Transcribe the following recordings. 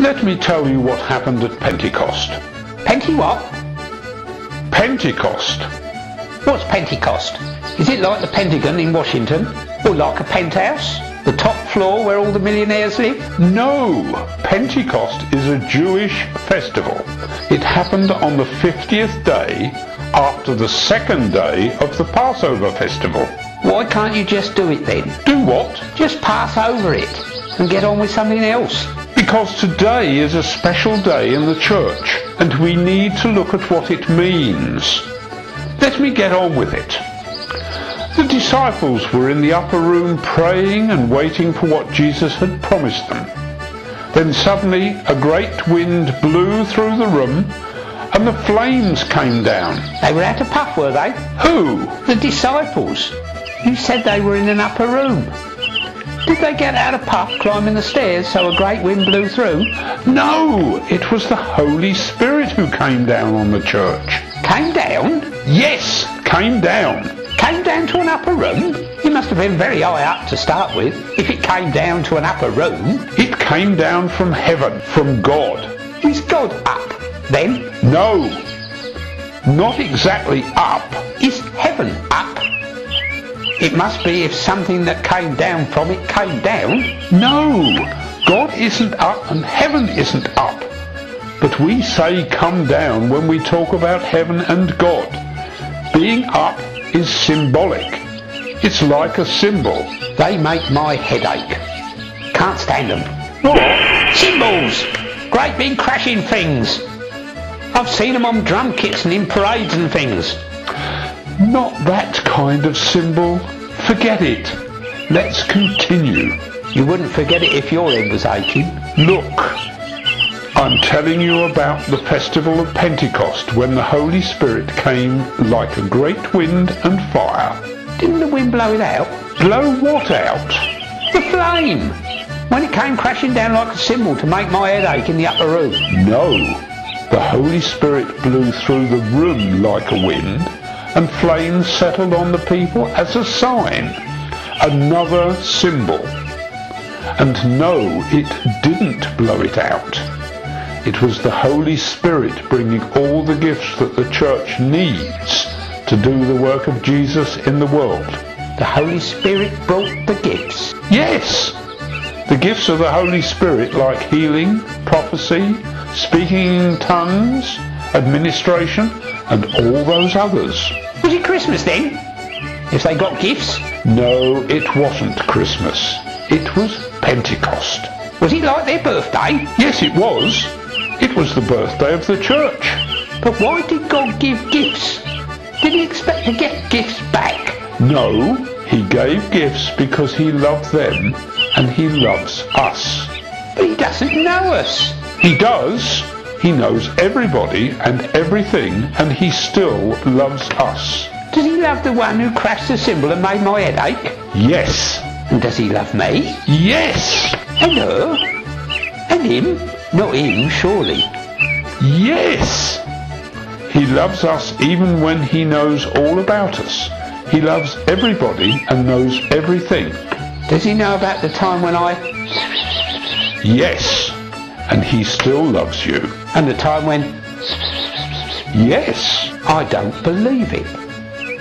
Let me tell you what happened at Pentecost. Pente what? Pentecost. What's Pentecost? Is it like the Pentagon in Washington? Or like a penthouse? The top floor where all the millionaires live? No! Pentecost is a Jewish festival. It happened on the 50th day after the second day of the Passover festival. Why can't you just do it then? Do what? Just pass over it and get on with something else. Because today is a special day in the church and we need to look at what it means. Let me get on with it. The disciples were in the upper room praying and waiting for what Jesus had promised them. Then suddenly a great wind blew through the room and the flames came down. They were out of puff, were they? Who? The disciples. You said they were in an upper room. Did they get out of puff climbing the stairs so a great wind blew through? No, it was the Holy Spirit who came down on the church. Came down? Yes, came down. Came down to an upper room? You must have been very high up to start with, if it came down to an upper room. It came down from heaven, from God. Is God up, then? No, not exactly up. Is heaven up? It must be if something that came down from it came down. No, God isn't up and heaven isn't up. But we say come down when we talk about heaven and God. Being up is symbolic. It's like a symbol. They make my head ache. Can't stand them. What? Symbols! Great big crashing things. I've seen them on drum kits and in parades and things. Not that kind of symbol. Forget it. Let's continue. You wouldn't forget it if your head was aching. Look, I'm telling you about the festival of Pentecost when the Holy Spirit came like a great wind and fire. Didn't the wind blow it out? Blow what out? The flame! When it came crashing down like a cymbal to make my head ache in the upper room. No, the Holy Spirit blew through the room like a wind and flames settled on the people as a sign, another symbol. And no, it didn't blow it out. It was the Holy Spirit bringing all the gifts that the church needs to do the work of Jesus in the world. The Holy Spirit brought the gifts? Yes! The gifts of the Holy Spirit like healing, prophecy, speaking in tongues, administration, and all those others. Was it Christmas then? If they got gifts? No, it wasn't Christmas. It was Pentecost. Was it like their birthday? Yes, it was. It was the birthday of the church. But why did God give gifts? Did he expect to get gifts back? No, he gave gifts because he loved them and he loves us. But he doesn't know us. He does. He knows everybody and everything and he still loves us. Does he love the one who crashed the cymbal and made my head ache? Yes. And does he love me? Yes. And her? And him? Not him, surely. Yes. He loves us even when he knows all about us. He loves everybody and knows everything. Does he know about the time when I... Yes. And he still loves you. And the time when... Yes. I don't believe it.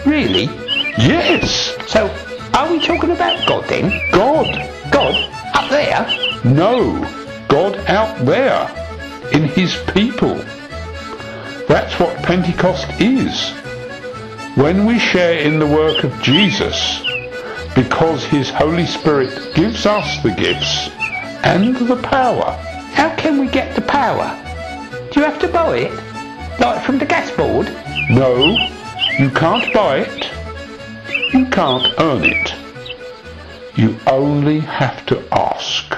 Really? Yes. So, are we talking about God then? God. God? Up there? No. God out there. In his people. That's what Pentecost is. When we share in the work of Jesus, because his Holy Spirit gives us the gifts and the power. How can we get the power? Do you have to buy it? Like from the gas board? No, you can't buy it. You can't earn it. You only have to ask.